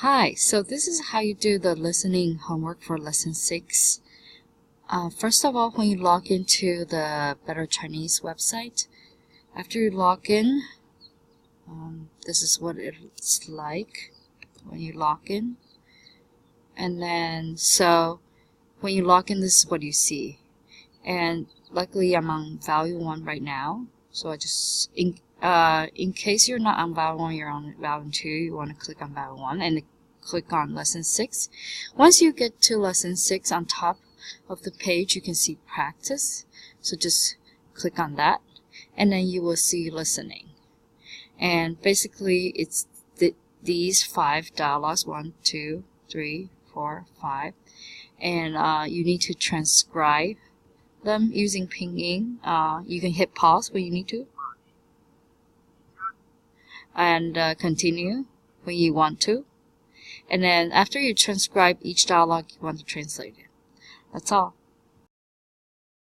Hi, so this is how you do the listening homework for lesson 6. First of all, when you log into the Better Chinese website, after you log in, this is what it's like when you log in. And then, so when you log in, this is what you see. And luckily, I'm on value 1 right now. So I just, in case you're not on value 1, you're on value 2, you want to click on value 1 and click on lesson 6. Once you get to lesson 6, on top of the page you can see practice, so just click on that and then you will see listening. And basically it's these 5 dialogues, 1, 2, 3, 4, 5, and you need to transcribe them using pinyin. You can hit pause when you need to and continue when you want to. And then after you transcribe each dialogue, you want to translate it. That's all.